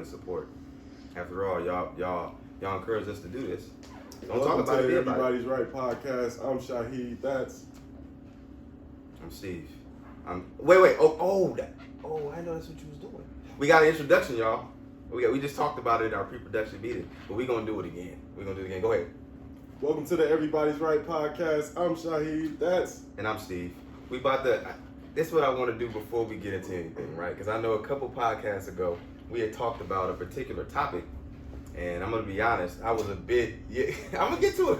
and support. After all, y'all encouraged us to do this. Don't Welcome talk about to it. Everybody's Right podcast. I'm Shaheed. I'm Steve. Wait. Oh, I know that's what you was doing. We got an introduction, y'all. We just talked about it in our pre-production meeting, but we're gonna do it again. Go ahead. Welcome to the Everybody's Right podcast. I'm Shaheed. And I'm Steve. This is what I want to do before we get into anything, right? Because I know a couple podcasts ago we had talked about a particular topic, and I'm gonna be honest, I was a bit. Yeah, I'm gonna get to it.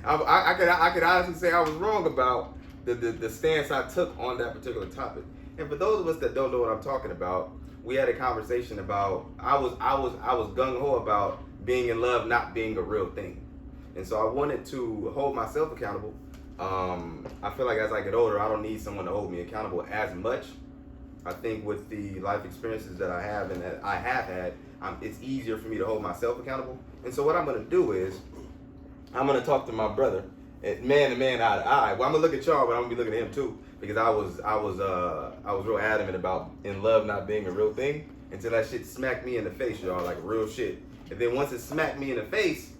I could honestly say I was wrong about the stance I took on that particular topic. And for those of us that don't know what I'm talking about, we had a conversation about I was gung ho about being in love not being a real thing, and so I wanted to hold myself accountable. I feel like as I get older, I don't need someone to hold me accountable as much. I think with the life experiences that I have and that I have had, it's easier for me to hold myself accountable. And so what I'm going to do is I'm going to talk to my brother, man to man, eye to eye. Well, I'm going to look at y'all, but I'm going to be looking at him too, because I was real adamant about in love not being a real thing until that shit smacked me in the face, y'all, like real shit. And then once it smacked me in the face,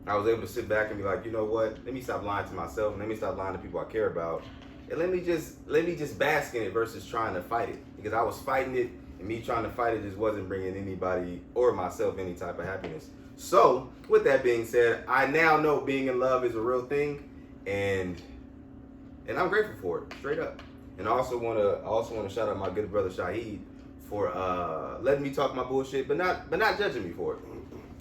I was able to sit back and be like, you know what? Let me stop lying to myself and let me stop lying to people I care about. And let me just bask in it versus trying to fight it. Because I was fighting it, and me trying to fight it just wasn't bringing anybody or myself any type of happiness. So, with that being said, I now know being in love is a real thing, and I'm grateful for it, straight up. And I also want to shout out my good brother Shaheed for letting me talk my bullshit, but not judging me for it.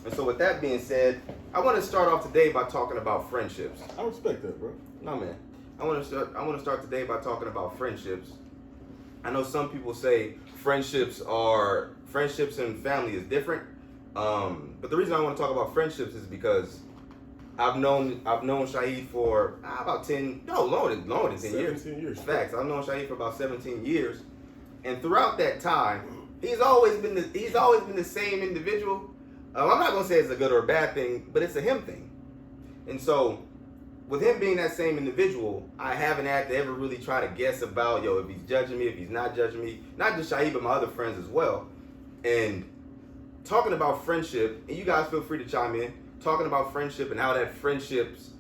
And so with that being said, I want to start off today by talking about friendships. I respect that, bro. No, man. I want to start today by talking about friendships. I know some people say friendships and family is different. But the reason I want to talk about friendships is because I've known Shaheed for about longer than 10 years. 17 years. Facts. I've known Shaheed for about 17 years. And throughout that time, he's always been the same individual. I'm not going to say it's a good or a bad thing, but it's a him thing. And so, with him being that same individual, I haven't had to ever really try to guess about, if he's judging me, if he's not judging me. Not just Shaheed, but my other friends as well. And talking about friendship, and you guys feel free to chime in, talking about friendship and how friendships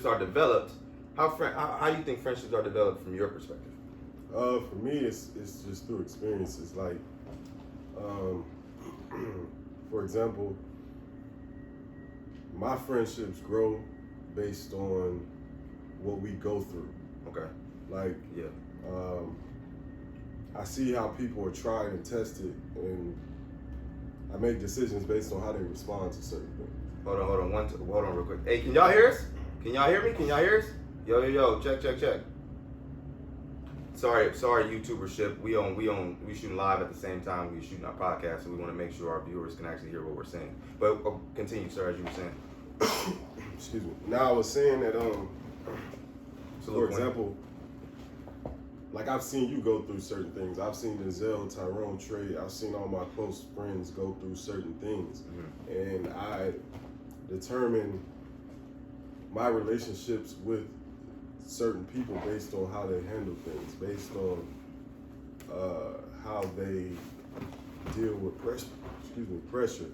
are developed. How do you think friendships are developed from your perspective? For me, it's just through experiences. Like, for example, my friendships grow based on what we go through. Okay. Like, yeah. I see how people are tried and tested, and I make decisions based on how they respond to certain things. Hold on real quick. Hey, can y'all hear us? Can y'all hear me? Can y'all hear us? Yo, check. Sorry, YouTubership. We shooting live at the same time we shooting our podcast, so we want to make sure our viewers can actually hear what we're saying. But continue, sir, as you were saying. Excuse me. Now I was saying that for example, like I've seen you go through certain things. I've seen Denzel, Tyrone, Trey. I've seen all my close friends go through certain things, and I determine my relationships with certain people based on how they handle things, based on how they deal with pressure,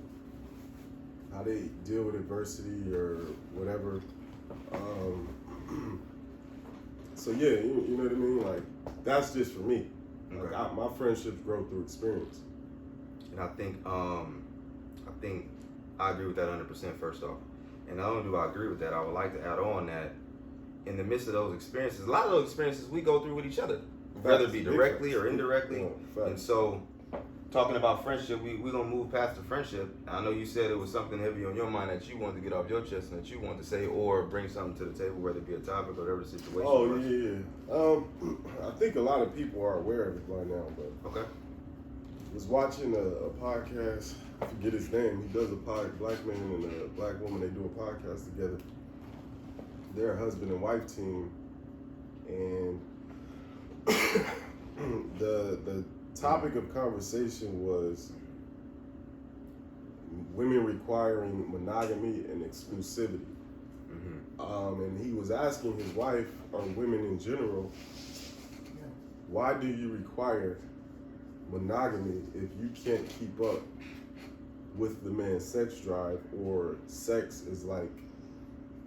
how they deal with adversity or whatever. So yeah, you know what I mean? Like, that's just for me. Okay. Like, my friendships grow through experience. And I think I agree with that 100% first off. And not only do I agree with that, I would like to add on that in the midst of those experiences, a lot of those experiences we go through with each other, whether it be directly or indirectly. And so, talking about friendship, we're going to move past the friendship. I know you said it was something heavy on your mind that you wanted to get off your chest and that you wanted to say or bring something to the table, whether it be a topic or whatever the situation was. Yeah. I think a lot of people are aware of it by now, but okay. I was watching a podcast, I forget his name. He does a black man and a black woman, they do a podcast together. They're a husband and wife team, and the topic of conversation was women requiring monogamy and exclusivity. And he was asking his wife, or women in general, why do you require monogamy if you can't keep up with the man's sex drive, or sex is like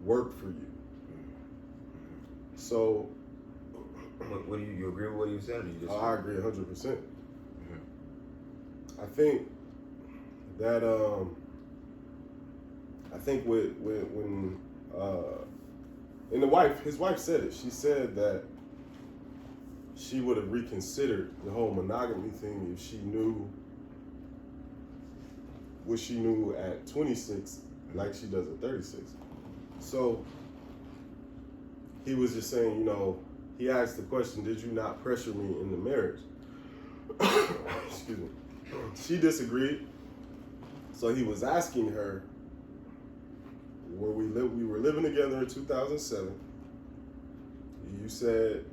work for you. So, what do you agree with what you said? Or you just I agree 100%. Mm-hmm. I think that when and his wife said it. She said that she would have reconsidered the whole monogamy thing if she knew what she knew at 26, like she does at 36. So he was just saying, he asked the question, did you not pressure me in the marriage? Excuse me. She disagreed. So he was asking her, where we were living together in 2007. You said,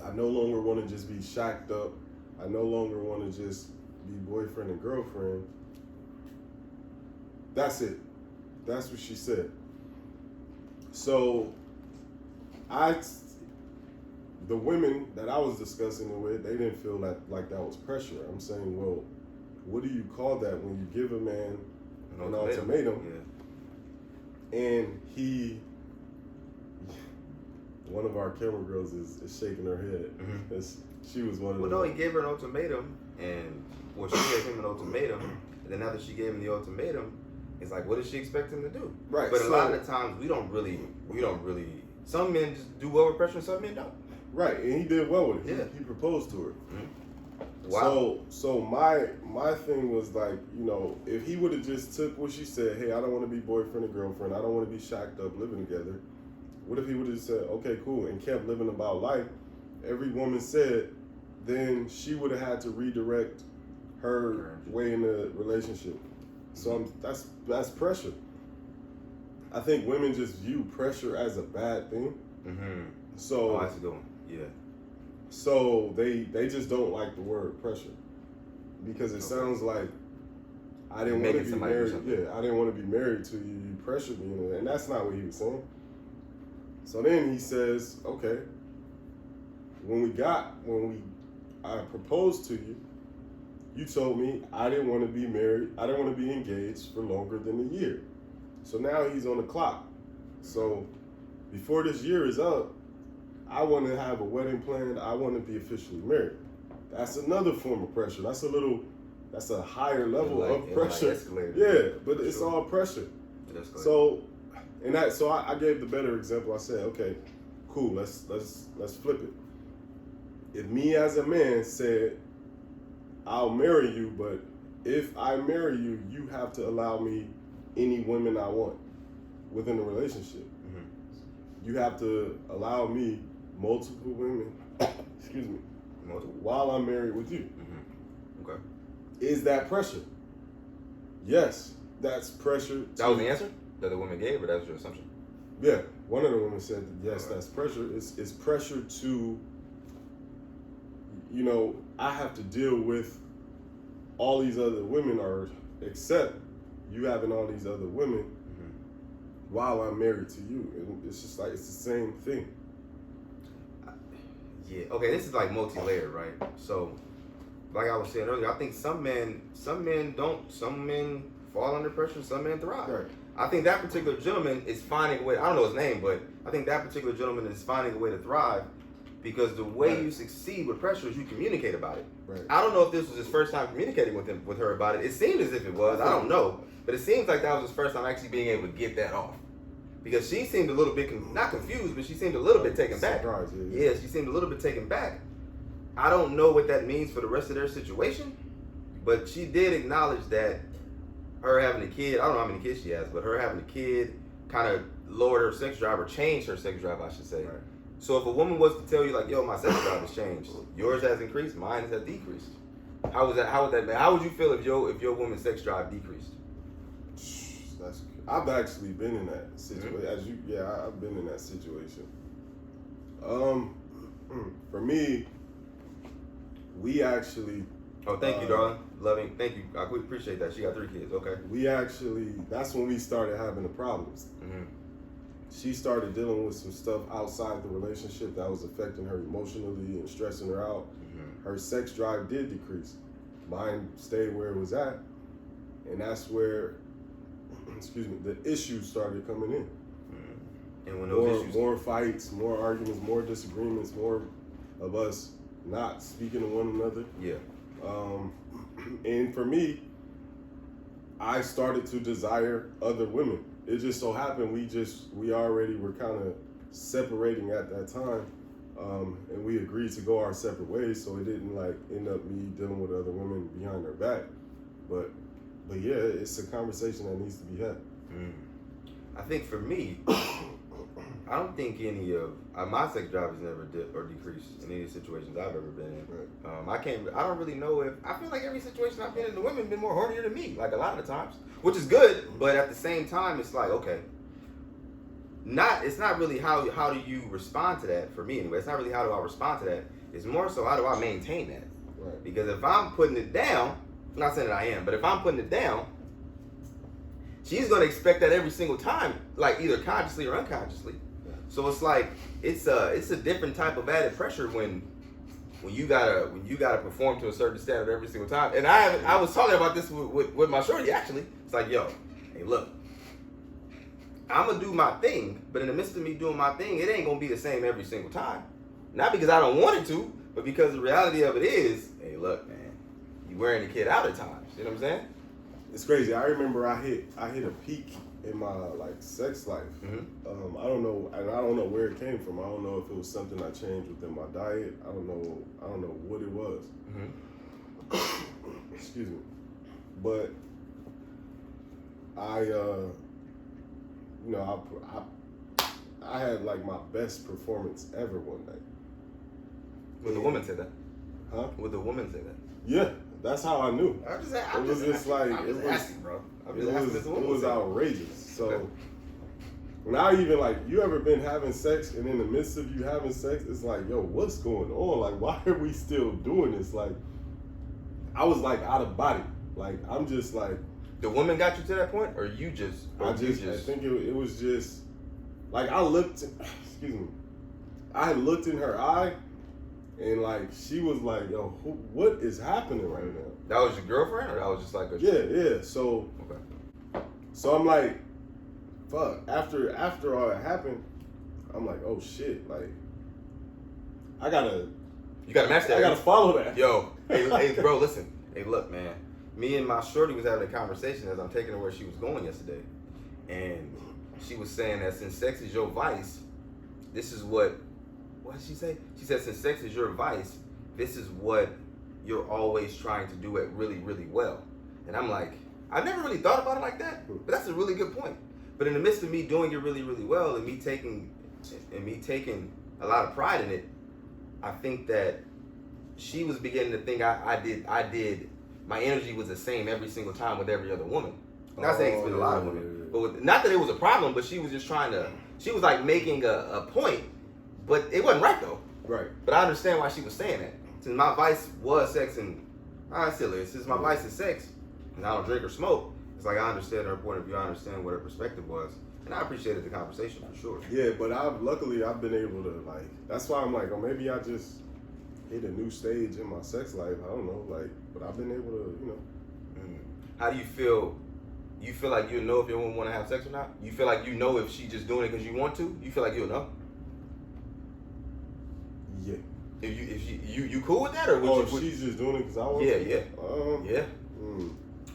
I no longer want to just be shacked up. I no longer want to just be boyfriend and girlfriend. That's it. That's what she said. So the women that I was discussing it with, they didn't feel like that was pressure. I'm saying, well, what do you call that when you give a man an ultimatum? Yeah. And one of our camera girls is shaking her head. Mm-hmm. She was one of them. Well, no, he gave her an ultimatum, and she gave him an ultimatum, and then after she gave him the ultimatum, it's like, what does she expect him to do? Right. But a lot of the times, we don't really. Some men just do well with pressure, and some men don't. Right, and he did well with it. Yeah. He proposed to her. Mm-hmm. Wow. So my thing was like, if he would have just took what she said, hey, I don't want to be boyfriend and girlfriend, I don't want to be shacked up living together. What if he would have said, okay, cool, and kept living about life? Every woman said, then she would have had to redirect her way in the relationship. So that's pressure. I think women just view pressure as a bad thing. Mm-hmm. So that's a good one. Yeah. So they just don't like the word pressure because it sounds like I didn't want to be married. Yeah, I didn't want to be married to you. You pressured me, and that's not what he was saying. So then he says, okay, when I proposed to you, you told me I didn't want to be married. I didn't want to be engaged for longer than a year. So now he's on the clock. So before this year is up, I want to have a wedding planned. I want to be officially married. That's another form of pressure. That's a higher level of pressure. Yeah, but it's all pressure. So I gave the better example. I said, okay, cool. Let's flip it. If me as a man said, I'll marry you, but if I marry you, you have to allow me any women I want within the relationship. Mm-hmm. You have to allow me multiple women, excuse me, while I'm married with you. Mm-hmm. Okay. Is that pressure? Yes, that's pressure. That was the answer that the woman gave, or that was your assumption? Yeah, one of the women said, yes, that's pressure. It's pressure to, I have to deal with all these other women, or except you having all these other women while I'm married to you. And it's just like, it's the same thing. Yeah, okay, this is like multi-layered, right? So, like I was saying earlier, I think some men don't, some men fall under pressure, some men thrive. Right. I think that particular gentleman is finding a way, I don't know his name, but I think that particular gentleman is finding a way to thrive because the way you succeed with pressure is you communicate about it. Right. I don't know if this was his first time communicating with her about it. It seemed as if it was, I don't know. But it seems like that was his first time actually being able to get that off. Because she seemed a little bit, not confused, but she seemed a little bit taken back. Yeah, she seemed a little bit taken back. I don't know what that means for the rest of their situation, but she did acknowledge that her having a kid, I don't know how many kids she has, but her having a kid kind of lowered her sex drive, or changed her sex drive, I should say. Right. So if a woman was to tell you like, yo, my sex drive has changed, yours has increased, mine has decreased. How would you feel if your woman's sex drive decreased? I've actually been in that situation. Mm-hmm. I've been in that situation. For me, we actually. Oh, thank you, darling. Loving. Thank you. I appreciate that. She got 3 kids. Okay. That's when we started having the problems. Mm-hmm. She started dealing with some stuff outside the relationship that was affecting her emotionally and stressing her out. Mm-hmm. her sex drive did decrease. Mine stayed where it was at, and that's where, the issues started coming in. And when those issues, more fights, more arguments, more disagreements, more of us not speaking to one another. Yeah. And for me, I started to desire other women. It just so happened we already were kind of separating at that time, and we agreed to go our separate ways. So it didn't like end up me dealing with other women behind their back. But yeah, it's a conversation that needs to be had. I think for me, I don't think any of my sex drive has never dipped or decreased in any situations I've ever been in. Right. I don't really know if I feel like every situation I've been in, the women have been more hornier than me, like a lot of the times, which is good. But at the same time, it's like okay, it's not really how do you respond to that for me anyway. It's not really how do I respond to that. It's more so how do I maintain that. Right. Because if I'm putting it down, I'm not saying that I am, but if I'm putting it down, she's gonna expect that every single time, like either consciously or unconsciously. So it's like it's a different type of added pressure when you gotta perform to a certain standard every single time. And I was talking about this with my shorty actually. It's like, yo, hey, look, I'm gonna do my thing, but in the midst of me doing my thing, it ain't gonna be the same every single time. Not because I don't want it to, but because the reality of it is, hey, look, man, you wearing the kid out at times. You know what I'm saying? It's crazy. I remember I hit a peak in my like sex life. Mm-hmm. I don't know where it came from. I don't know if it was something I changed within my diet. I don't know what it was. Mm-hmm. Excuse me. But I had like my best performance ever one night. Would the woman say that? Huh? Would the woman say that? Yeah, that's how I knew. I'm just asking, bro. It was outrageous. So okay. now even like you ever been having sex and in the midst of you having sex, it's like, yo, what's going on? Like, why are we still doing this? Like, I was like out of body. Like, I'm just like. The woman got you to that point, or you just? I think it was just like I looked. Excuse me. I looked in her eye, and like she was like, "Yo, what is happening right now?" That was your girlfriend, or that was just like a? Yeah. So, okay. So I'm like, fuck. After all that happened, I'm like, oh shit. Like, you gotta match that. I gotta follow that. Yo, hey, bro, listen. Hey, look, man. Me and my shorty was having a conversation as I'm taking her where she was going yesterday, and she was saying that since sex is your vice, this is what did she say? She said since sex is your vice, this is what you're always trying to do it really, really well. And I'm like, I've never really thought about it like that, but that's a really good point. But in the midst of me doing it really, really well, and me taking a lot of pride in it, I think that she was beginning to think I did. My energy was the same every single time with every other woman. I'm not saying it's been a lot of women, but not that it was a problem, but she was just she was like making a point, but it wasn't right though. Right. But I understand why she was saying that. Since my vice was sex, and I still is, since my vice is sex, and I don't drink or smoke, it's like I understand her point of view, I understand what her perspective was, and I appreciated the conversation for sure. Yeah, but luckily I've been able to like, that's why I'm like, oh, maybe I just hit a new stage in my sex life. I don't know, like, but I've been able to, you know. How do you feel? You feel like you know if your woman want to have sex or not? You feel like you know if she just doing it because you want to? You feel like you'll know? Yeah. If you cool with that, or would you? She's just doing it because I want to? Yeah. Yeah.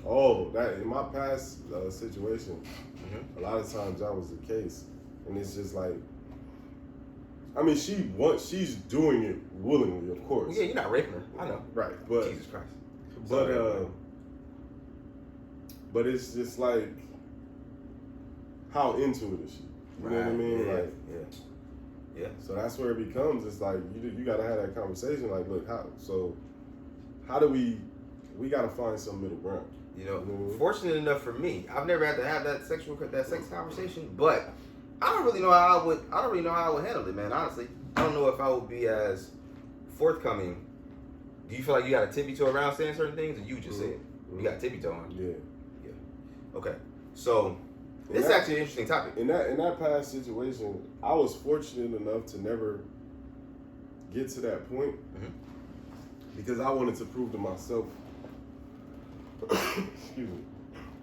Oh, that in my past situation, a lot of times that was the case, and it's just like, I mean, she's doing it willingly, of course. Well, yeah, you're not raping her. I know. Right, but Jesus Christ. But it's just like, how into it is she? You know what I mean? Yeah, like, yeah. So that's where it becomes. It's like you gotta have that conversation. Like, look, how do we gotta find some middle ground? You know, fortunate enough for me, I've never had to have that sex conversation, but I don't really know how I would handle it, man. Honestly, I don't know if I would be as forthcoming. Do you feel like you got to tippy toe around saying certain things, or you just say it? You got tippy toe on? Yeah. Okay. So this is actually an interesting topic. In that past situation, I was fortunate enough to never get to that point. because I wanted to prove to myself. Excuse me.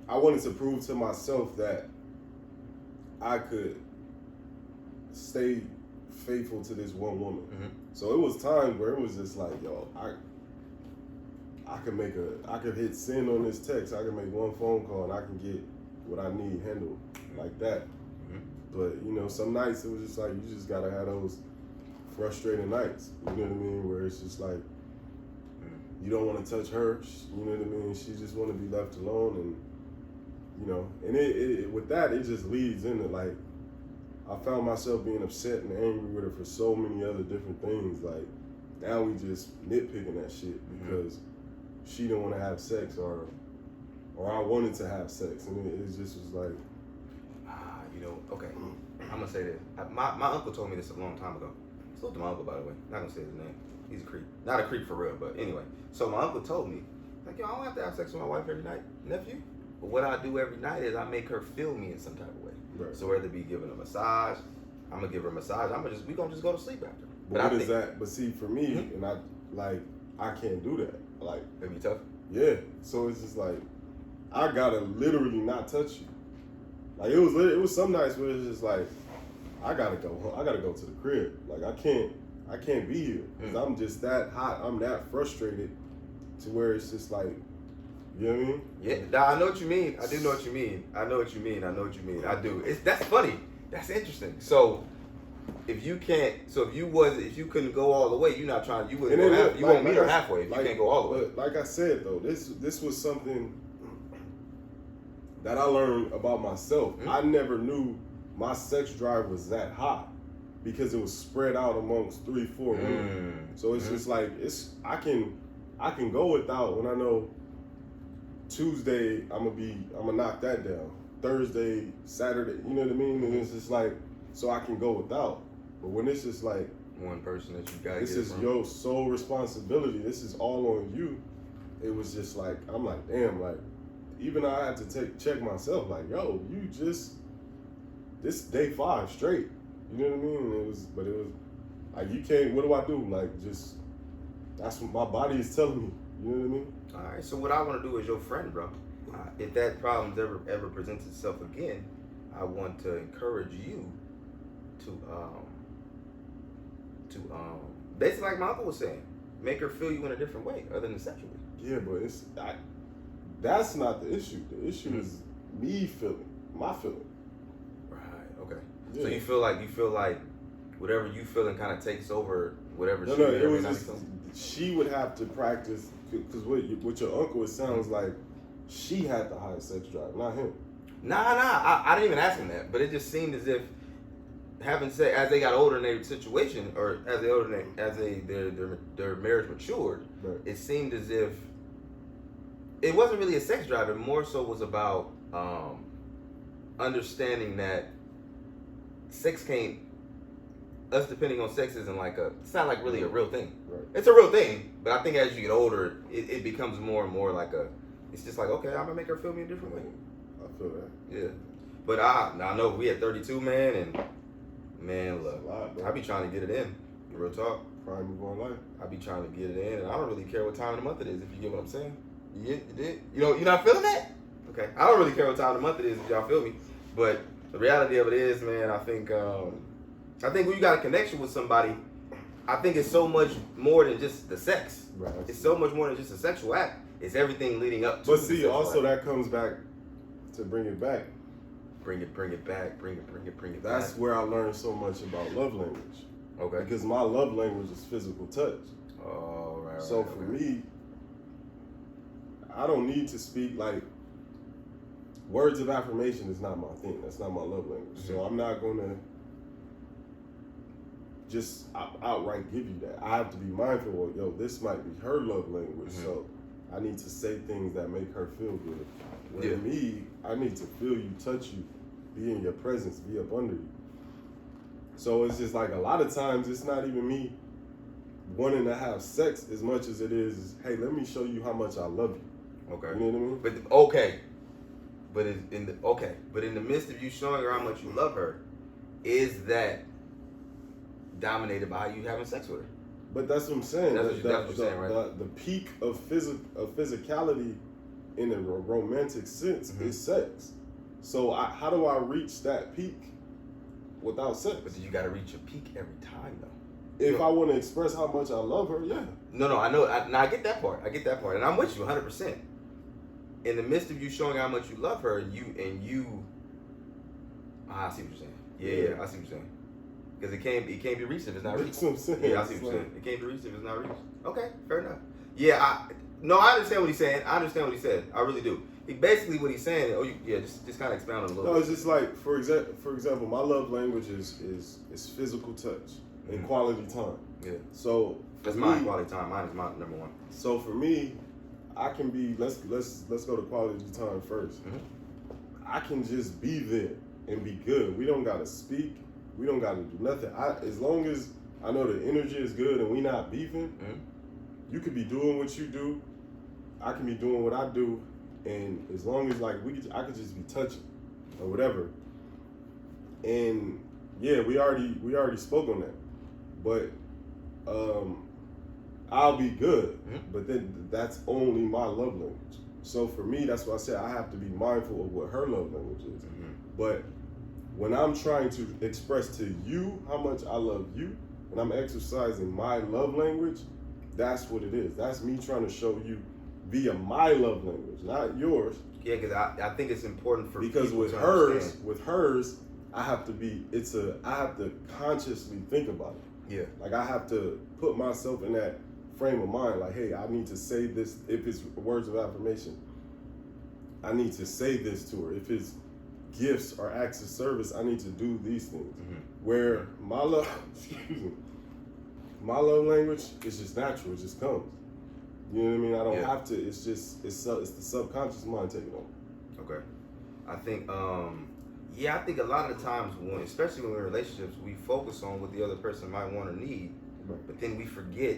I wanted to prove to myself that I could stay faithful to this one woman. Mm-hmm. So it was times where it was just like, yo, I could hit send on this text. I can make one phone call and I can get what I need handled like that. Mm-hmm. But you know, some nights it was just like you just gotta have those frustrating nights. You know what I mean? Where it's just like you don't want to touch her. You know what I mean? She just want to be left alone, and you know, and it with that it just leads into like I found myself being upset and angry with her for so many other different things. Like now we just nitpicking that shit because she didn't want to have sex or I wanted to have sex, and it just was like, you know, okay. I'm gonna say this. My uncle told me this a long time ago. Salute to my uncle, by the way. Not gonna say his name. He's a creep. Not a creep for real, but anyway. So my uncle told me, like, yo, I don't have to have sex with my wife every night, nephew. But what I do every night is I make her feel me in some type of way. right. So whether it be giving a massage, I'm gonna give her a massage. We gonna just go to sleep after. But what is that? But see, for me, and I can't do that. Like, It'd be tough. yeah. So it's just like I gotta literally not touch you. Like it was some nights where it's just like I gotta go home. I gotta go to the crib. Like I can't be here because I'm just that hot. I'm that frustrated to where it's just like, you know what I mean? Yeah, nah, I know what you mean. I do know what you mean. I know what you mean. I do. That's funny. That's interesting. So if you couldn't go all the way, you're not trying. You won't meet her halfway if you can't go all the way. But like I said though, this was something that I learned about myself. Mm-hmm. I never knew my sex drive was that high because it was spread out amongst 3-4 women. So it's just like I can go without when I know Tuesday I'm gonna knock that down. Thursday, Saturday, you know what I mean? And it's just like so I can go without. But when it's just like one person that you got, this is your sole responsibility. This is all on you. It was just like I'm like, damn, like even I had to check myself, like, yo, this day 5 straight. You know what I mean? And it was like you can't. What do I do? Like just that's what my body is telling me. You know what I mean? All right. So what I want to do is your friend, bro. If that problem ever presents itself again, I want to encourage you to basically like my uncle was saying, make her feel you in a different way other than sexually. Yeah, but that's not the issue. The issue is me feeling my feeling. Right. Okay. Yeah. So you feel like whatever you feeling kind of takes over whatever. No, it was just she would have to practice because with your uncle, it sounds like she had the highest sex drive, not him. Nah. I didn't even ask him that, but it just seemed as if having sex as they got older in their situation, or as their marriage matured, right. It seemed as if it wasn't really a sex drive. It more so was about understanding that sex can't. Us depending on sex isn't it's not like really a real thing. Right. It's a real thing, but I think as you get older, it becomes more and more like it's just like, okay, I'm gonna make her feel me a different way. I feel that. Yeah. But I know we at 32, man, and man, look, lot, I be trying to get it in. Real talk. Prime move on life. I be trying to get it in, and I don't really care what time of the month it is, if you get what I'm saying. You did? You're not feeling that? Okay. I don't really care what time of the month it is, if y'all feel me. But the reality of it is, man, I think when you got a connection with somebody, I think it's so much more than just the sex. Right. It's so much more than just a sexual act. It's everything leading up to. But see, also that comes back to bring it back. Bring it back. Bring it That's back. where I learned so much about love language. Okay. Because my love language is physical touch. Oh, right. So for me, I don't need to speak like words of affirmation is not my thing. That's not my love language. Mm-hmm. So I'm not gonna just outright give you that. I have to be mindful of, yo, this might be her love language. Mm-hmm. So I need to say things that make her feel good. Yeah. With me, I need to feel you, touch you, be in your presence, be up under you. So it's just like a lot of times it's not even me wanting to have sex as much as it is, hey, let me show you how much I love you. Okay. You know what I mean? But okay. But in the midst of you showing her how much you love her, is that dominated by how you having sex with her? But that's what I'm saying. That's what you're saying, right? The peak of physicality in a romantic sense is sex. So how do I reach that peak without sex? But you got to reach your peak every time, though. If I want to express how much I love her, yeah. No, I know. I get that part. And I'm with you 100%. In the midst of you showing how much you love her, I see what you're saying. Yeah, I see what you're saying. Because it can't be reached if it's not reached. That's what I'm saying. Yeah, I see what you're saying. It can't be reached if it's not reached. Okay, fair enough. Yeah, I understand what he's saying. I understand what he said. I really do. Basically, what he's saying. Just kind of expound on a little. No, bit. it's just like for example, my love language is physical touch and quality time. Yeah. So that's mine. Quality time. Mine is my number one. So for me, I can be. Let's go to quality time first. I can just be there and be good. We don't gotta speak. We don't gotta do nothing. As long as I know the energy is good and we not beefing, you could be doing what you do. I can be doing what I do, and as long as I could just be touching or whatever. And yeah, we already spoke on that, but I'll be good. But then that's only my love language. So for me, that's why I said I have to be mindful of what her love language is. But when I'm trying to express to you how much I love you, and I'm exercising my love language, that's what it is. That's me trying to show you via my love language, not yours. Yeah, because I think it's important for because people with to hers, understand. I have to consciously think about it. Yeah. Like I have to put myself in that frame of mind. Like, hey, I need to say this. If it's words of affirmation, I need to say this to her. If it's gifts or acts of service, I need to do these things. Where my love language is just natural. It just comes. You know what I mean? I don't have to. It's the subconscious mind taking over. Okay. I think I think a lot of the times especially when we're in relationships, we focus on what the other person might want or need, but then we forget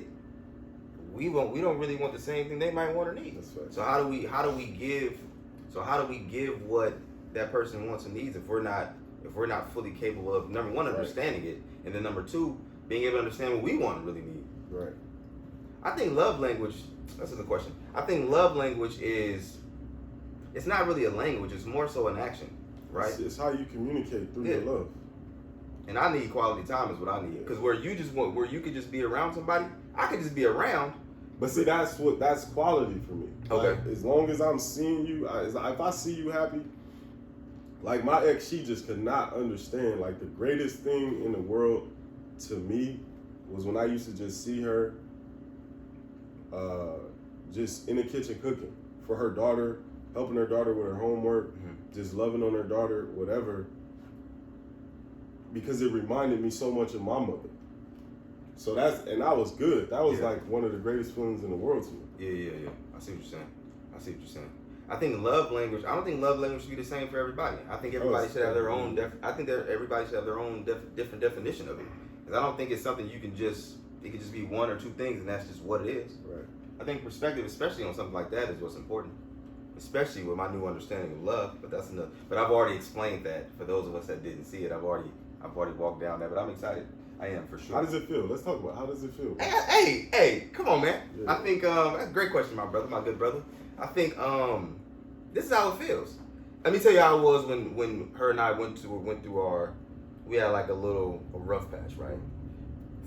we don't really want the same thing they might want or need. That's right. So how do we give what that person wants and needs if we're not fully capable of, number one, understanding it, and then number two, being able to understand what we want and really need. Right. I think love language, that's the question. I think love language it's not really a language, it's more so an action, right? It's how you communicate through your love. And I need quality time is what I need. Because where you could just be around somebody, I could just be around. But see, that's quality for me. Okay. Like, as long as I'm seeing you, if I see you happy, like my ex, she just could not understand. Like the greatest thing in the world to me was when I used to just see her just in the kitchen cooking for her daughter, helping her daughter with her homework, just loving on her daughter, whatever. Because it reminded me so much of my mother. So and that was good. That was like one of the greatest feelings in the world to me. Yeah. I see what you're saying. I think love language. I don't think love language should be the same for everybody. I think everybody should have their own. I think that everybody should have their own different definition of it. Because I don't think it's something you can just. It can just be one or two things, and that's just what it is. Right. I think perspective, especially on something like that, is what's important. Especially with my new understanding of love. But that's enough. But I've already explained that for those of us that didn't see it. I've already walked down that. But I'm excited. I am for sure. How does it feel? Let's talk about how does it feel? Hey, come on, man. Yeah. I think that's a great question, my good brother. I think this is how it feels. Let me tell you how it was when her and I went through we had like a rough patch, right?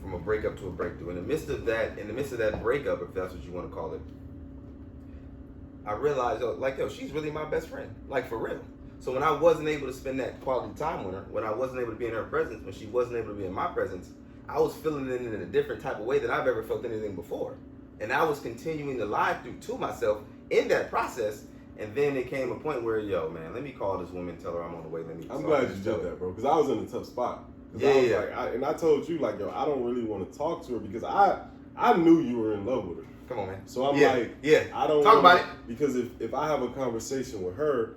From a breakup to a breakthrough. In the midst of that breakup, if that's what you want to call it, I realized, she's really my best friend. Like, for real. So when I wasn't able to spend that quality time with her, when I wasn't able to be in her presence, when she wasn't able to be in my presence, I was feeling it in a different type of way than I've ever felt anything before. And I was continuing to lie to myself in that process. And then it came a point where, let me call this woman, tell her I'm on the way. I'm glad you did that, bro, because I was in a tough spot. And I told you, I don't really want to talk to her because I knew you were in love with her. Come on, man. So I'm I don't talk about it. Because if I have a conversation with her,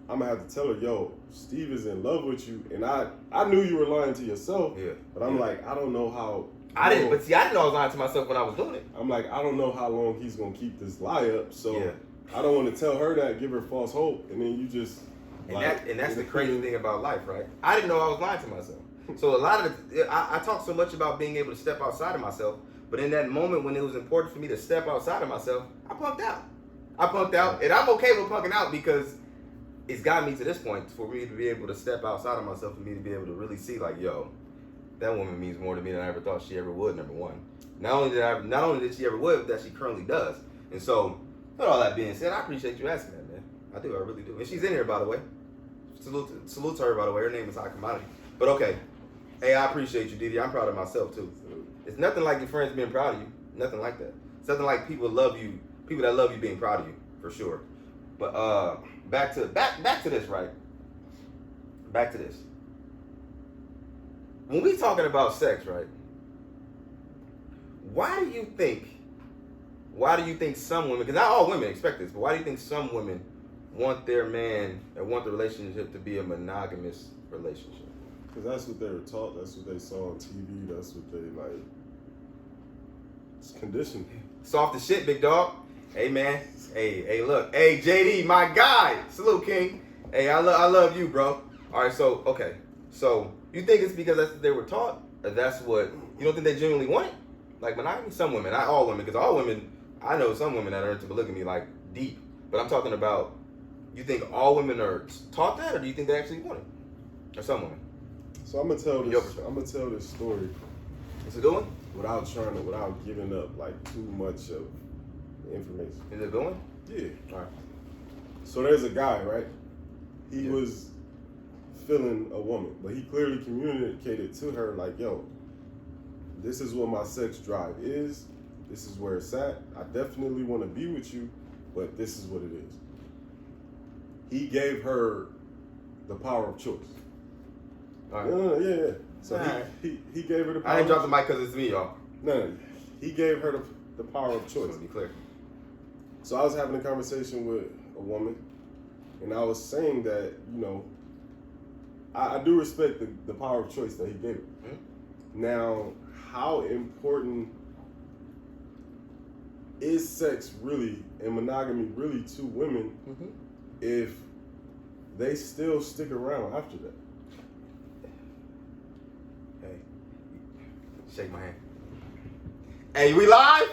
I'm gonna have to tell her, Steve is in love with you, and I knew you were lying to yourself. Yeah. But I'm I don't know how. I didn't know I was lying to myself when I was doing it. I'm I don't know how long he's gonna keep this lie up. So I don't want to tell her that, give her false hope, and then you just. And that's the crazy thing about life, right? I didn't know I was lying to myself. So a lot of I talk so much about being able to step outside of myself, But in that moment when it was important for me to step outside of myself, I punked out. And I'm okay with punking out because it's got me to this point for me to be able to step outside of myself, for me to be able to really see like, yo, that woman means more to me than I ever thought she ever would, number one. Not only did she ever would, but that she currently does. And so, with all that being said, I appreciate you asking that, man. I do, I really do. And she's in here, by the way. Salute to her, by the way. Her name is High Commodity. But okay. Hey, I appreciate you, Didi. I'm proud of myself, too. It's nothing like your friends being proud of you. Nothing like that. It's nothing like people that love you being proud of you, for sure. But back to this, right? Back to this. When we talking about sex, right? Why do you think some women, because not all women expect this, but why do you think some women want their man and want the relationship to be a monogamous relationship? Because that's what they were taught. That's what they saw on TV. That's what they like. It's conditioned. Soft as shit, big dog. Hey, man. Hey, look. Hey, JD, my guy. Salute, King. Hey, I love you, bro. All right, so, okay. So, you think it's because that's what they were taught? Or that's what, you don't think they genuinely want it? Like monogamy? Some women, not all women, because all women, I know some women that are into polygamy, like, deep. But I'm talking about, you think all women are taught that, or do you think they actually want it? Or some women? So I'm gonna tell this story. It's a good one? Without giving up like too much of information. Is it a good one? Yeah. All right. So there's a guy, right? He was feeling a woman, but he clearly communicated to her like, yo, this is what my sex drive is. This is where it's at. I definitely want to be with you, but this is what it is. He gave her the power of choice. All right. No, yeah. So he gave her the power. I didn't drop the mic because it's me, y'all. No. He gave her the power of choice. To be clear. So I was having a conversation with a woman, and I was saying that, you know, I do respect the power of choice that he gave her. Mm-hmm. Now, how important is sex really and monogamy really to women if they still stick around after that? Hey, shake my hand. Hey, we live?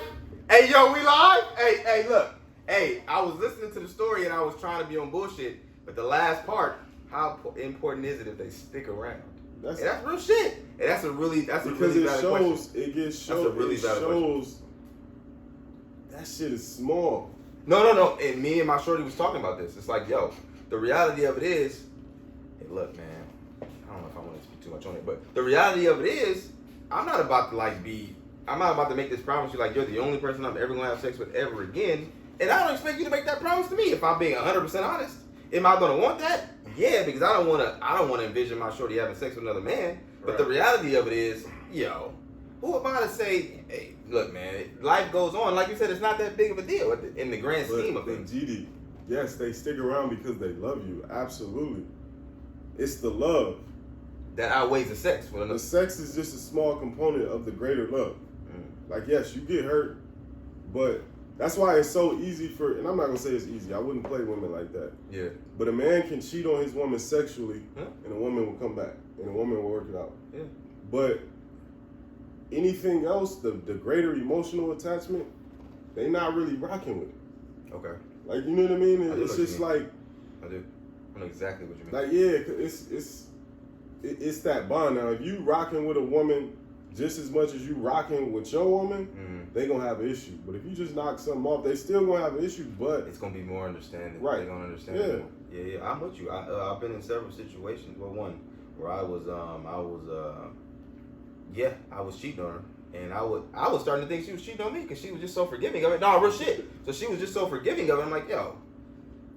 Hey, yo, we live? Hey, look. Hey, I was listening to the story and I was trying to be on bullshit, but the last part, how important is it if they stick around? That's real shit. And that's a really valid question. That shit is small. No. And me and my shorty was talking about this. It's like, yo, the reality of it is, hey, look, man, I don't know if I want to speak too much on it, but the reality of it is, I'm not about to make this promise to you like you're the only person I'm ever gonna have sex with ever again. And I don't expect you to make that promise to me if I'm being 100% honest. Am I gonna want that? Yeah, because I don't wanna envision my shorty having sex with another man. But the reality of it is, yo, who am I to say, hey, look, man, life goes on. Like you said, it's not that big of a deal in the grand scheme of things. GD, yes, they stick around because they love you. Absolutely. It's the love that outweighs the sex. The sex is just a small component of the greater love. Like, yes, you get hurt, but that's why it's so easy and I'm not going to say it's easy. I wouldn't play women like that. Yeah. But a man can cheat on his woman sexually, and a woman will come back, and a woman will work it out. Yeah. But anything else, the greater emotional attachment, they not really rocking with it. Okay. Like, you know what I mean? It's just like... I do. I know exactly what you mean. Like, yeah, it's that bond. Now, if you rocking with a woman just as much as you rocking with your woman, they gonna have an issue. But if you just knock something off, they still gonna have an issue. But it's gonna be more understanding. Right? They gonna understand. Yeah. Yeah. I'm with you. I've been in several situations. Well, one where I was cheating on her, and I was starting to think she was cheating on me because she was just so forgiving of it. No, real shit. So she was just so forgiving of it. I'm like, yo,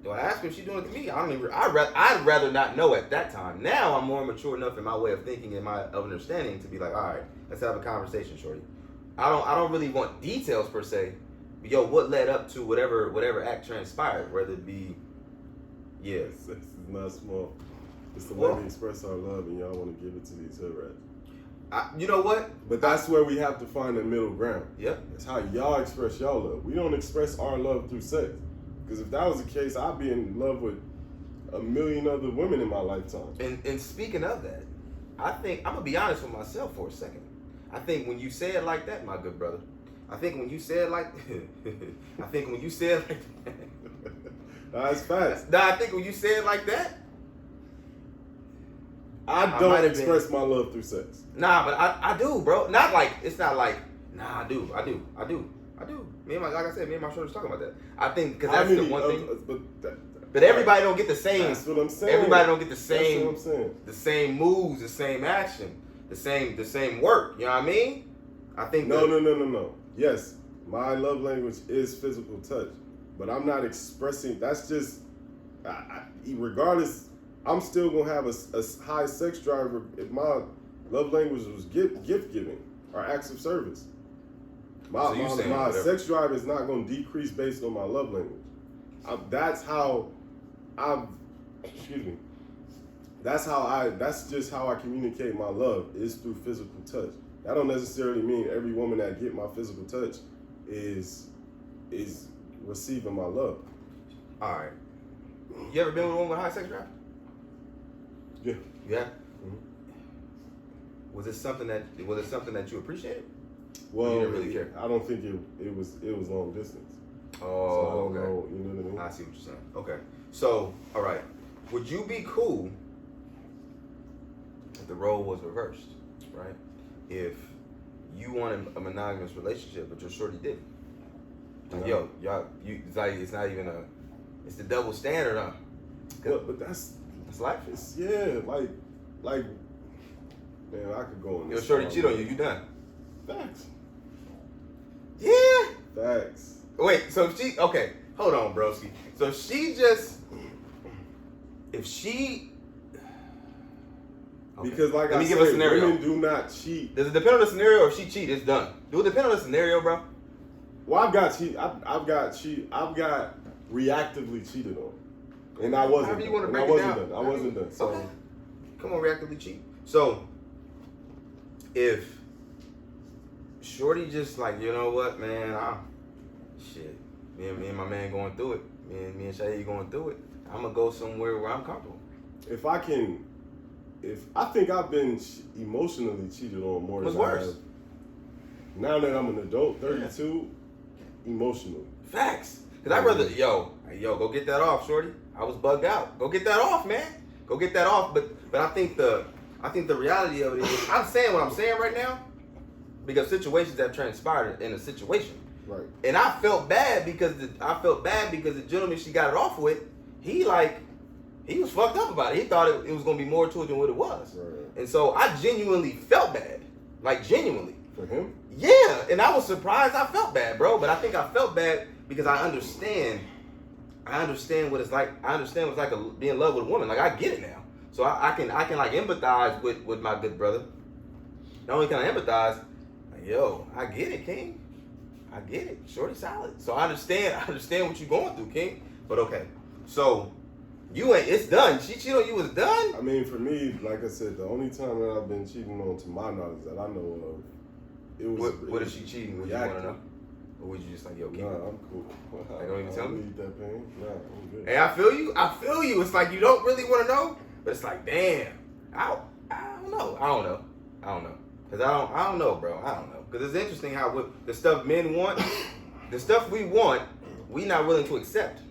do I ask her if she's doing it to me? I'd rather not know at that time. Now I'm more mature enough in my way of thinking and my understanding to be like, all right, let's have a conversation, shorty. I don't really want details per se, but yo, what led up to whatever act transpired, whether it be, Sex is not small. It's the way we express our love, and y'all want to give it to each other. You know what? But that's where we have to find a middle ground. Yep. That's how y'all express y'all love. We don't express our love through sex. Because if that was the case, I'd be in love with a million other women in my lifetime. And speaking of that, I think I'm gonna be honest with myself for a second. I think when you say it like that, my good brother, I think when you say it like, That's facts. I think when you say it like that, I don't express my love through sex. Nah, but I do, bro. Not like, it's not like, nah, I do. Me and my shorty was talking about that. I think because that's the one thing. But everybody don't get the same. That's what I'm saying. Everybody don't get the same. That's what I'm saying. The same moves, the same action, the same work. You know what I mean? I think. No. Yes, my love language is physical touch, but I'm not expressing. That's just, regardless. I'm still gonna have a high sex drive if my love language was gift giving or acts of service. My sex drive is not gonna decrease based on my love language. That's just how I communicate my love is through physical touch. That don't necessarily mean every woman that get my physical touch is receiving my love. All right. You ever been with a woman with high sex drive? Yeah. Yeah. Mm-hmm. Was it something that you appreciated? Well, you didn't really care. I don't think it was long distance. Oh, so okay. You know what I mean? I see what you're saying. Okay. So, all right. Would you be cool if the role was reversed, right? If you wanted a monogamous relationship, but your shorty didn't. Like, it's not even it's the double standard, huh? But that's life. Like, man, I could go on Your this. shorty cheat on you, you done. Facts. Yeah. Facts. Wait, so okay, hold on, broski. So because like let me I give said, a scenario. Women do not cheat. Does it depend on the scenario, or if she cheat, it's done? Do it depend on the scenario, bro? Well, I've got reactively cheated on, and I wasn't. I wasn't done. So, okay. Come on, reactively cheat. So, if shorty just like, you know what, man, me and my man going through it. Me and Shaheed going through it. I'm gonna go somewhere where I'm comfortable. I think I've been emotionally cheated on more than I have. Now that I'm an adult, 32, emotionally. Facts. Cause I'd rather, yo, go get that off, shorty. I was bugged out. Go get that off, man. Go get that off. But I think the reality of it is, I'm saying what I'm saying right now because situations have transpired in a situation. Right. And I felt bad because the gentleman she got it off with, he was fucked up about it. He thought it was gonna be more to it than what it was. Right. And so I genuinely felt bad. Like genuinely. For him? Yeah. And I was surprised I felt bad, bro. But I think I felt bad because I understand what it's like. I understand what it's like to be in love with a woman. Like I get it now. So I can like empathize with my good brother. Not only can I empathize, like, yo, I get it, King. I get it. Shorty solid. So I understand what you're going through, King. But okay. So it's done. She cheated on you, was done? I mean, for me, like I said, the only time that I've been cheating on, to my knowledge, that I know of, it was. What is she cheating? Would you want to know? Or would you just like, yo, King? Nah, I'm cool. Like, don't even tell me? I need that pain. Nah, I'm good. Hey, I feel you. It's like you don't really want to know, but it's like, damn. I don't know. Cause I don't know, bro. I don't know. Cause it's interesting how the stuff men want, the stuff we want, we not willing to accept.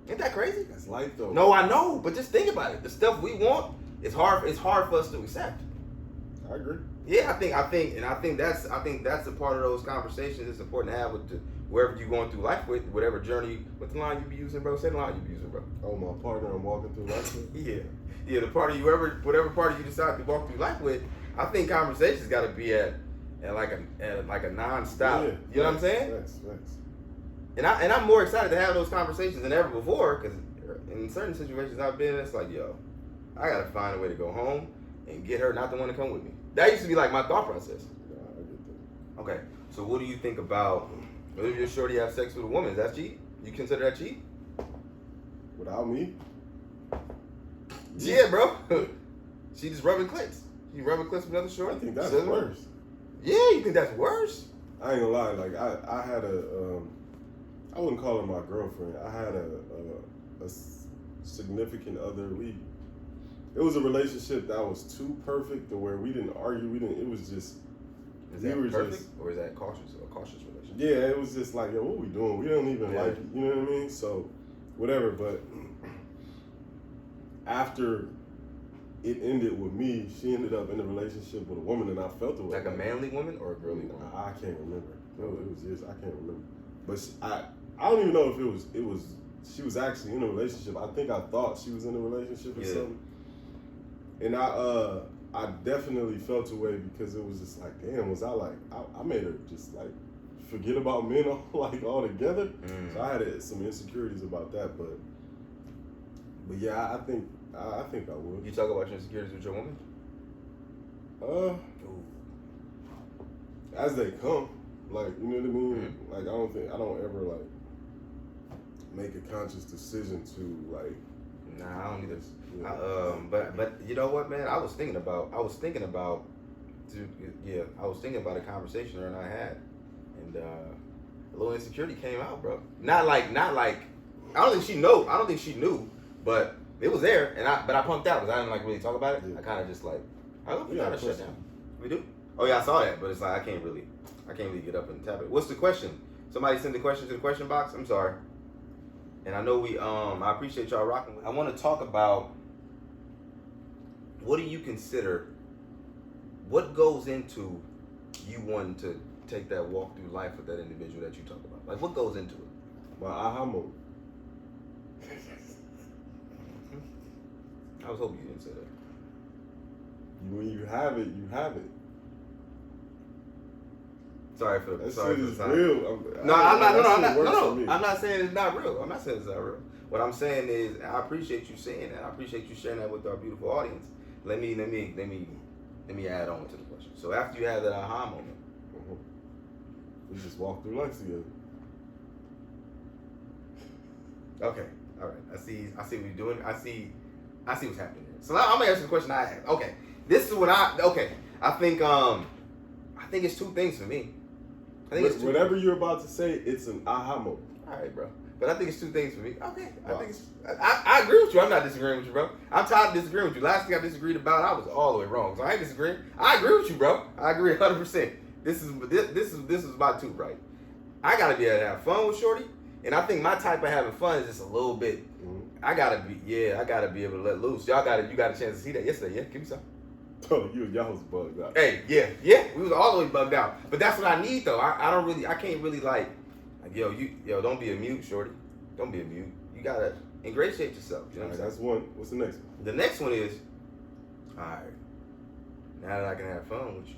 Ain't that crazy? That's life, though. No, I know, but just think about it. The stuff we want, it's hard for us to accept. I agree. Yeah, I think that's a part of those conversations. It's important to have with wherever you're going through life with, whatever journey. What's the line you be using, bro? Say the line you be using, bro. Oh, my partner I'm walking through life with? Yeah, the party whatever party you decide to walk through life with. I think conversations got to be at like a non-stop. Yeah, you know what I'm saying? Facts. And I'm more excited to have those conversations than ever before, because in certain situations I've been, it's like, yo, I gotta find a way to go home and get her not the one to come with me. That used to be like my thought process. Nah, I get that. Okay, so what do you think about whether your shorty have sex with a woman? Is that cheat? You consider that cheat? Without me? Yeah, bro. She just rubbing clits. You rubbing clits with another shorty? I think that's worse. Yeah, you think that's worse? I ain't gonna lie. Like I had I wouldn't call her my girlfriend. I had a significant other. It was a relationship that was too perfect to where we didn't argue. It was just Is that perfect or is that a cautious relationship? Yeah, it was just like, yo, what we doing? We don't even like it. You know what I mean? So, whatever. But after it ended with me, she ended up in a relationship with a woman, and I felt the way. Like a manly woman or a girly woman? I can't remember. No, it was just I can't remember. But I don't even know if it was she was actually in a relationship. I think I thought she was in a relationship or something. And I definitely felt a way because it was just like, damn, was I like I made her just like forget about men altogether. So I had some insecurities about that, but yeah, I think I would. You talk about your insecurities with your woman? As they come, like, you know what I mean? Like I don't ever like make a conscious decision to like. Nah, I don't either. Yeah. But you know what, man? I was thinking about a conversation her and I had, and a little insecurity came out, bro. Not like. I don't think she knew, but it was there, but I pumped out because I didn't like really talk about it. Yeah. I kind of just like, I don't think I shut down. We do? Oh yeah, I saw that, but it's like I can't really get up and tap it. What's the question? Somebody send the question to the question box. I'm sorry. And I know I appreciate y'all rocking. I want to talk about what do you consider, what goes into you wanting to take that walk through life with that individual that you talk about? Like, what goes into it? My aha moment. I was hoping you didn't say that. When you have it, you have it. Sorry for the time. Real. I'm not saying it's not real. I'm not saying it's not real. What I'm saying is I appreciate you saying that. I appreciate you sharing that with our beautiful audience. Let me add on to the question. So after you had that aha moment, we just walk through life together. Okay. All right. I see what you're doing. I see what's happening here. So now I'm gonna ask you the question I have. Okay. This is what I think it's two things for me. Whatever you're about to say, it's an aha moment. All right, bro. But I think it's two things for me. Okay. I agree with you. I'm not disagreeing with you, bro. I'm tired of disagreeing with you. Last thing I disagreed about, I was all the way wrong. So I ain't disagreeing. I agree with you, bro. I agree 100%. This is my two, right? I gotta be able to have fun with shorty, and I think my type of having fun is just a little bit. I gotta be able to let loose. You got a chance to see that yesterday. Yeah, give me some. Oh, y'all was bugged out. Hey, yeah, we was all the way bugged out. But that's what I need though. I can't really like yo, don't be a mute, shorty. Don't be a mute. You gotta ingratiate yourself. You know what I'm saying? That's one. What's the next one? The next one is, all right, now that I can have fun with you,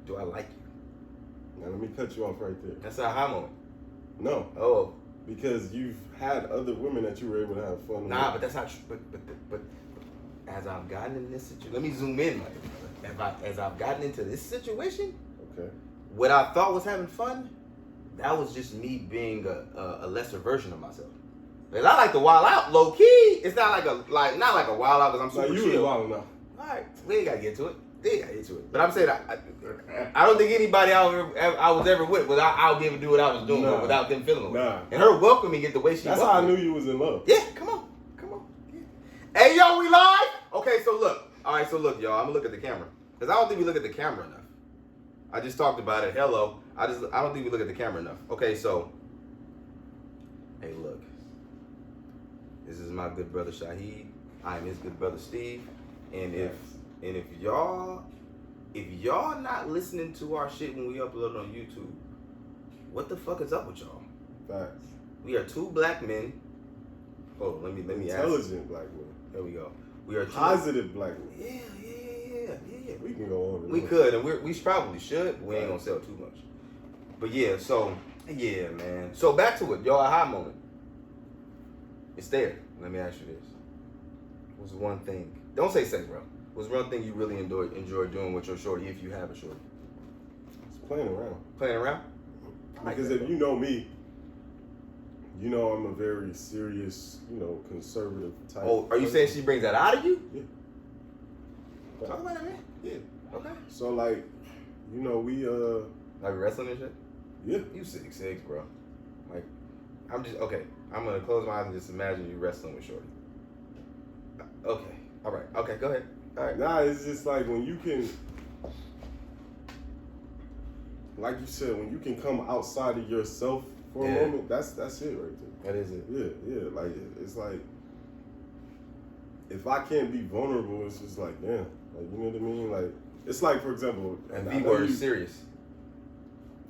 do I like you? Now let me cut you off right there. That's a aha moment. No. Oh. Because you've had other women that you were able to have fun with. Nah, but that's not true. But as I've gotten in this situation, let me zoom in. As I've gotten into this situation, okay, what I thought was having fun, that was just me being a lesser version of myself. Because I like to wild out, low key. It's not like a wild out because I'm super chill. You wild enough. All right, we ain't gotta get to it. But I'm saying I don't think anybody I was ever with I'll be able to do what I was doing without them feeling it. Nah. And her welcoming it the way she. That's how I knew you was in love. Yeah, come on. Yeah. Hey yo, we live? Okay, so look. All right, so look, y'all. I'm gonna look at the camera because I don't think we look at the camera enough. I just talked about it. Hello. I don't think we look at the camera enough. Okay, so. Hey, look. This is my good brother Shaheed. I am his good brother Steve. And if y'all not listening to our shit when we upload it on YouTube, what the fuck is up with y'all? Facts. We are two black men. Oh, let me ask. Intelligent black men. There we go. We are positive black men. Yeah. We can go on. We could, and we probably should, but we ain't gonna sell too much. But yeah, so yeah, man. So back to it, y'all. Aha moment. It's there. Let me ask you this: what's one thing? Don't say sex, bro. What's one thing you really enjoy doing with your shorty if you have a shorty? It's playing around. Playing around? Because if you know me, you know I'm a very serious, conservative type. Oh, are you saying she brings that out of you? Yeah. Talk about it, man. Yeah. Okay. So we like wrestling and shit? Yeah. You 6'6", bro. Like, I'm gonna close my eyes and just imagine you wrestling with shorty. Okay. All right. Okay, go ahead. All right. Nah, it's just like when you can like you said, when you can come outside of yourself for a moment, that's it right there. That is it. Yeah. Like it's like if I can't be vulnerable, it's just like damn. Like you know what I mean? Like it's like for example, and V word is serious.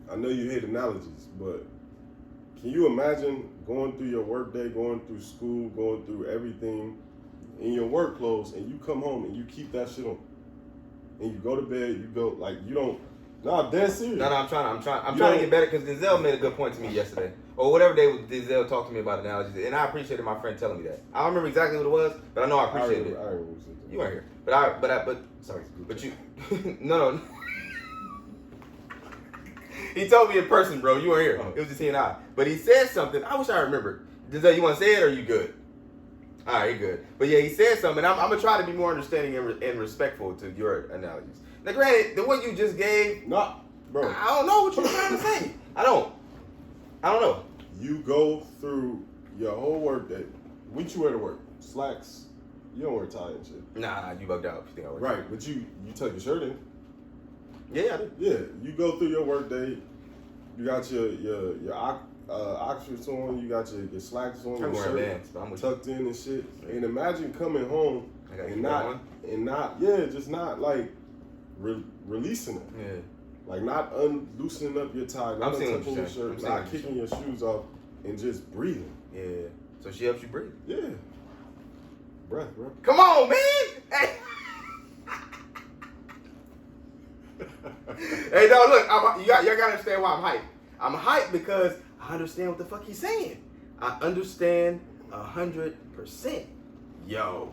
I know you hate analogies, but can you imagine going through your work day, going through school, going through everything in your work clothes, and you come home and you keep that shit on, and you go to bed, you go like you don't. Nah, dead serious. No, I'm trying to get better because Denzel made a good point to me yesterday, or whatever day Denzel talked to me about analogies, and I appreciated my friend telling me that. I don't remember exactly what it was, but I know I appreciated it. I remember you weren't here, but you, no. He told me in person, bro. You weren't here. It was just he and I. But he said something. I wish I remembered. Denzel, you want to say it or are you good? All right, you're good. But yeah, he said something. I'm going to try to be more understanding and respectful to your analogies. Now, granted, the one you just gave, no, bro. I don't know what you're trying to say. I don't know. You go through your whole work day. What you wear to work? Slacks. You don't wear a tie and shit. Nah, you bugged out if you think I wear right, but you tuck your shirt in. Yeah, I do. Yeah, you go through your work day. You got your Oxfords on. You got your slacks on. I'm your wearing shirt Vans, but I'm with tucked in and shit. And imagine coming home and not just not like releasing it. Yeah. Like not loosening up your tie, not untucking your shirt, not kicking your shoes off, and just breathing. Yeah. So she helps you breathe. Yeah. Breath, bro. Come on, man. Hey. Hey, no, look, y'all gotta understand why I'm hyped. I'm hyped because I understand what the fuck he's saying. I understand 100%. Yo.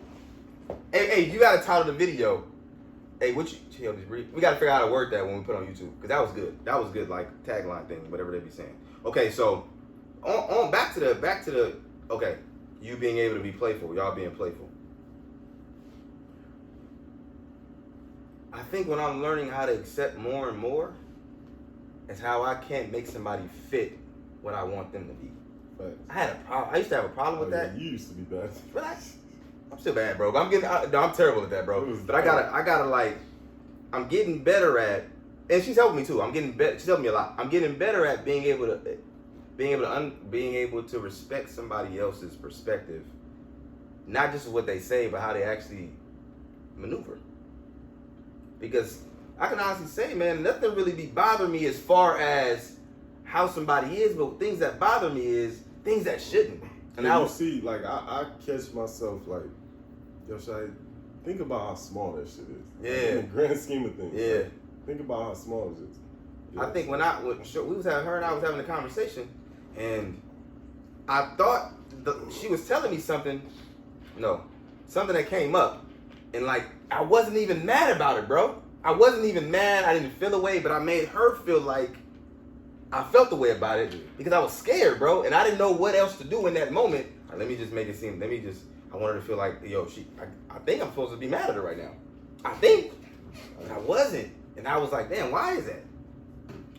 Hey, you gotta title the video. Hey, we gotta figure out how to word that when we put on YouTube. Because that was good. That was good, like, tagline thing, whatever they be saying. Okay, so, on back to the, okay, you being able to be playful, y'all being playful. I think when I'm learning how to accept more and more, is how I can't make somebody fit what I want them to be. But I used to have a problem with that. You used to be bad. But I'm still bad, bro. But I'm terrible at that, bro. But I gotta like, I'm getting better at, and she's helping me too. I'm getting better. She's helping me a lot. I'm getting better at being able to respect somebody else's perspective, not just what they say, but how they actually maneuver. Because I can honestly say, man, nothing really be bothering me as far as how somebody is, but things that bother me is things that shouldn't. And you see, like, I catch myself like, yo, Shaheed, think about how small that shit is. Yeah. Like, in the grand scheme of things. Yeah. Like, think about how small it is. Yeah. I think when her and I was having a conversation, and I thought she was telling me something that came up, and like, I wasn't even mad about it, bro. I wasn't even mad. I didn't feel the way, but I made her feel like I felt the way about it because I was scared, bro, and I didn't know what else to do in that moment. Right, let me just make it seem. I want her to feel like, yo, I think I'm supposed to be mad at her right now. I think, but I wasn't, and I was like, damn, why is that?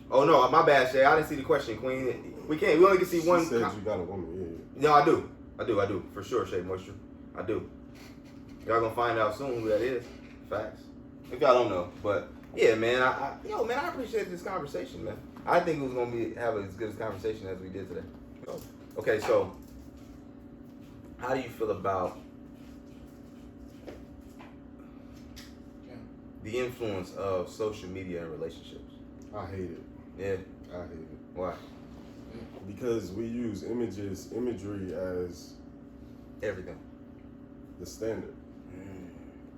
Oh no, my bad, Shay. I didn't see the question, Queen. We only can see one. She said you got a woman, yeah. No, I do, for sure, Shay Moisture. I do. Y'all gonna find out soon who that is. Facts. If y'all don't know, but yeah, man, I appreciate this conversation, man. I think it was gonna have as good a conversation as we did today. Okay, so how do you feel about the influence of social media in relationships? I hate it. Yeah, I hate it. Why? Because we use imagery as Everything. the standard.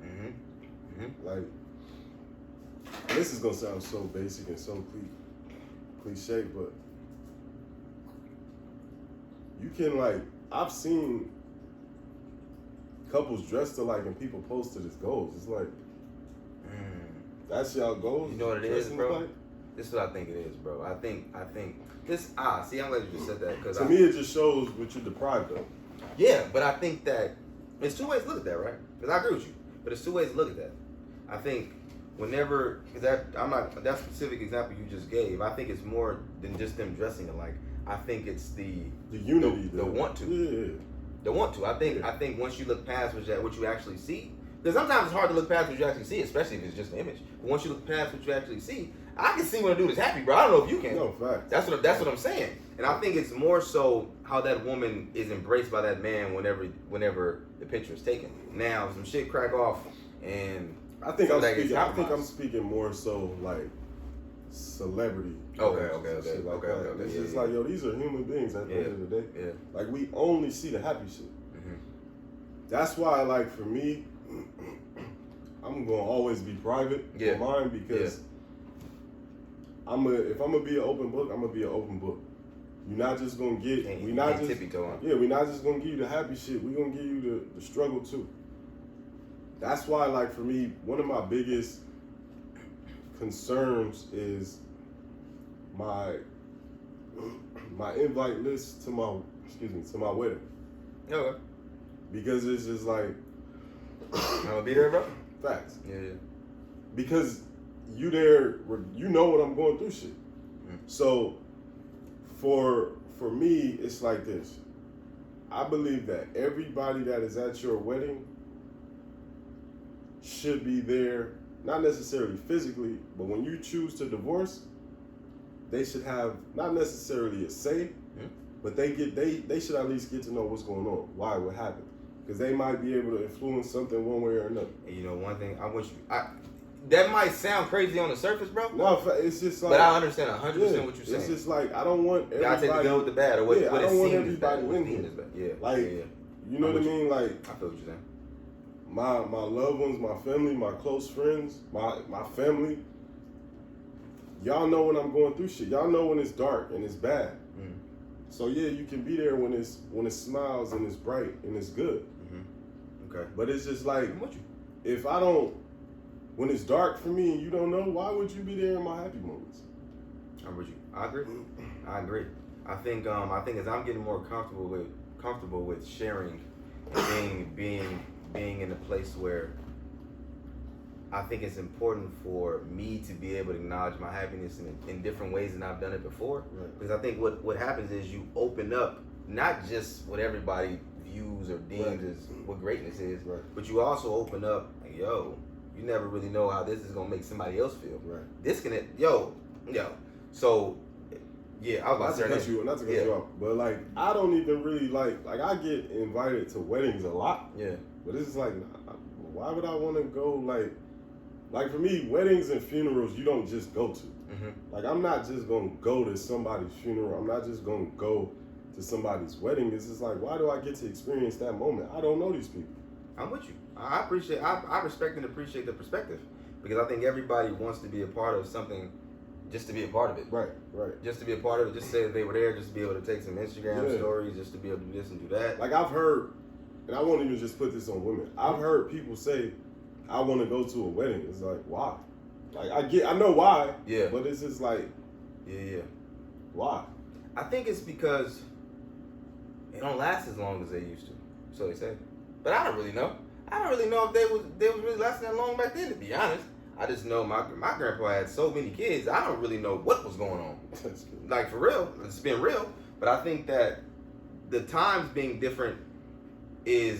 Mm-hmm. Like, this is gonna sound so basic and so cliche, but you can, like, I've seen couples dressed alike and people post it as goals. It's like, that's y'all goals? You know what it is, bro? Alike? This is what I think it is, bro. I think this. See, I'm glad you just said that because to me it just shows what you're deprived of. Yeah, but I think that there's two ways to look at that, right? Because I agree with you, but there's two ways to look at that. I think whenever that specific example you just gave, I think it's more than just them dressing alike. I think it's the unity, the want to, the want to. I think once you look past what you actually see, because sometimes it's hard to look past what you actually see, especially if it's just an image. But once you look past what you actually see, I can see when a dude is happy, bro. I don't know if you can. No, facts. That's what I'm saying. And I think it's more so how that woman is embraced by that man whenever the picture is taken. Now, if some shit crack off and I think I'm speaking more so like celebrity. Okay. It's just like, yo, these are human beings at the end of the day. Yeah. Like, we only see the happy shit. Mm-hmm. That's why, like, for me, I'm gonna always be private for mine because if I'm gonna be an open book, I'm gonna be an open book. You're not just gonna get. We're not just gonna give you the happy shit. We're gonna give you the struggle too. That's why, like, for me, one of my biggest concerns is my invite list to my wedding. Okay. Because it's just like I'm gonna be there, bro. Facts. Yeah. Because you there, you know what I'm going through shit. So for me, it's like this. I believe that everybody that is at your wedding should be there, not necessarily physically, but when you choose to divorce, they should have not necessarily a say, but they should at least get to know what's going on, why it would happen. Because they might be able to influence something one way or another. And you know, one thing that might sound crazy on the surface, bro. No, it's just like. But I understand 100% what you're saying. It's just like, I don't want everybody. Gotta take the good with the bad, or what, I don't want everybody in here. Yeah. You know what I mean? Like, I feel what you're saying. My loved ones, my family, my close friends, my family. Y'all know when I'm going through shit. Y'all know when it's dark and it's bad. So yeah, you can be there when it smiles and it's bright and it's good. Okay. But it's just like, I'm with you. If I don't, when it's dark for me and you don't know, why would you be there in my happy moments? I'm with you. I agree. I think as I'm getting more comfortable with sharing and being in a place where I think it's important for me to be able to acknowledge my happiness in different ways than I've done it before. Right. Because I think what happens is you open up not just what everybody views or deems as what greatness is, but you also open up, like, yo, you never really know how this is gonna make somebody else feel. Right. Disconnect, yo. So, yeah, I was about to say not to cut you off, but like, I don't even really like I get invited to weddings a lot. Yeah. But it's like, why would I want to go like for me, weddings and funerals, you don't just go to. Like, I'm not just going to go to somebody's funeral. I'm not just going to go to somebody's wedding. It's just like, why do I get to experience that moment? I don't know these people. I'm with you. I respect and appreciate the perspective, because I think everybody wants to be a part of something just to be a part of it. Right. Just to be a part of it, just to say that they were there, just to be able to take some Instagram stories, just to be able to do this and do that. Like, I've heard, and I won't even just put this on women, I've heard people say, I want to go to a wedding. It's like, why? Like, I know why. Yeah. But it's just like, why? I think it's because it don't last as long as they used to. So they say. But I don't really know. I don't really know if they was really lasting that long back then, to be honest. I just know my grandpa had so many kids. I don't really know what was going on. Like, for real. It's been real. But I think that the times being different I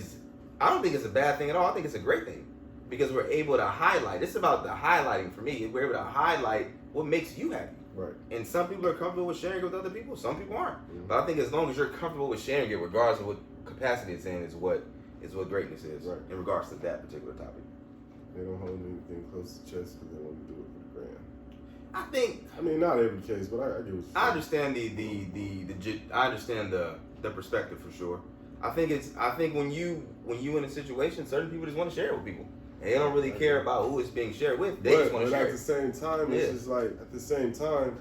don't think it's a bad thing at all. I think it's a great thing. Because we're able to highlight. It's about the highlighting for me. We're able to highlight what makes you happy. Right. And some people are comfortable with sharing it with other people. Some people aren't. But I think as long as you're comfortable with sharing it, regardless of what capacity it's in, is what greatness is. Right. In regards to that particular topic. They don't hold anything close to chest because they want to do it for the grand. I mean, not every case, but I get what you're saying. I understand I understand the perspective for sure. I think when you in a situation, certain people just want to share it with people. They don't really care about who it's being shared with. They just want to share it. But at the same time, it's just like, at the same time,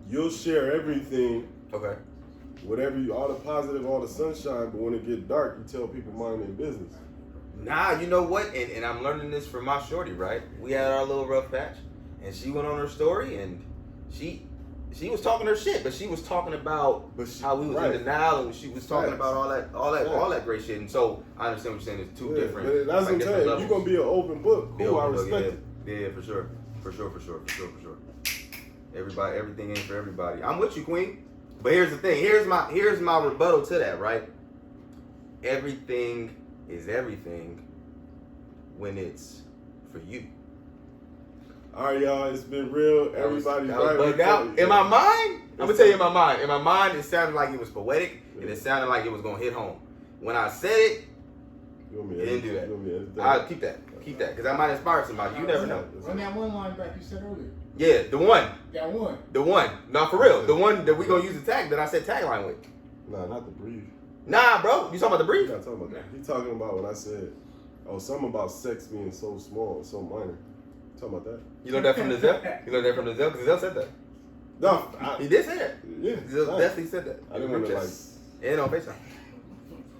you'll share everything. Okay. Whatever, all the positive, all the sunshine, but when it get dark, you tell people mind their business. Nah, you know what? And I'm learning this from my shorty, right? We had our little rough patch, and she went on her story, and she was talking her shit, but she was talking about how we was in denial, and she was talking about all that great shit. And so I understand what you're saying. It's two different. But that's what I'm saying. You're gonna be an open book. I respect it. Yeah, for sure. Everybody, everything ain't for everybody. I'm with you, Queen. But here's the thing. Here's my rebuttal to that, right? Everything is everything when it's for you. All right, y'all. It's been real. Everybody's right. Bugged out. In my mind, I'm gonna tell you in my mind. In my mind, it sounded like it was poetic, and it sounded like it was gonna hit home. When I said it, you didn't do that. I'll keep that. Keep that, because I might inspire somebody. You never know. Run that one line back you said earlier. Yeah, the one. That one. The one. No, for real. The one that we gonna use the tag that I said tagline with. Nah, not the breathe. Nah, bro. You talking about the brief? You're not talking about that. He talking about when I said, something about sex being so small, so minor. You talking about that? You know that from the Zell? You know that from the Zell? Because Zell said that. No, He did say that. Yeah, Zell definitely said that. I didn't want to like. And on FaceTime.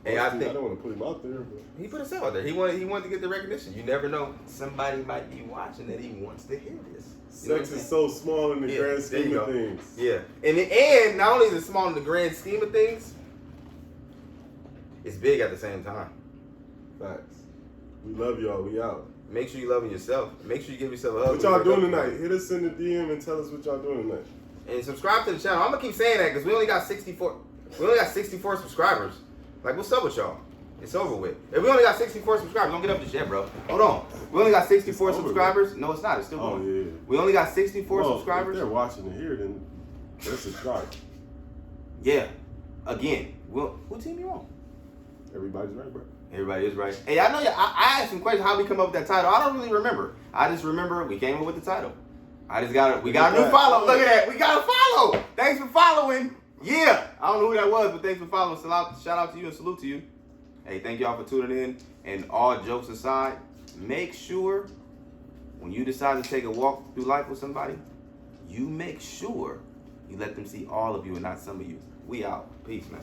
And I don't want to put him out there, but he put himself out there. He wanted to get the recognition. You never know. Somebody might be watching that he wants to hear this. Sex is so small in the grand scheme of things. Yeah. And not only is it small in the grand scheme of things, it's big at the same time. Facts. We love y'all. We out. Make sure you loving yourself. Make sure you give yourself a hug. What y'all doing tonight? Hit us in the DM and tell us what y'all doing tonight. And subscribe to the channel. I'm gonna keep saying that because we only got 64. We only got 64 subscribers. Like, what's up with y'all? It's over with. If we only got 64 subscribers, don't get up this shit, bro. Hold on. We only got 64 subscribers. No, it's not. It's still going. Oh, yeah. We only got 64 subscribers. If they're watching it here, then they're subscribed. Yeah. Again, who team you on? Everybody's right, bro. Everybody is right. Hey, I know I asked some questions how we come up with that title. I don't really remember. I just remember we came up with the title. We got a new follow. Look at that. We got a follow. Thanks for following. Yeah. I don't know who that was, but thanks for following. Shout out to you and salute to you. Hey, thank y'all for tuning in. And all jokes aside, make sure when you decide to take a walk through life with somebody, you make sure you let them see all of you and not some of you. We out. Peace, man.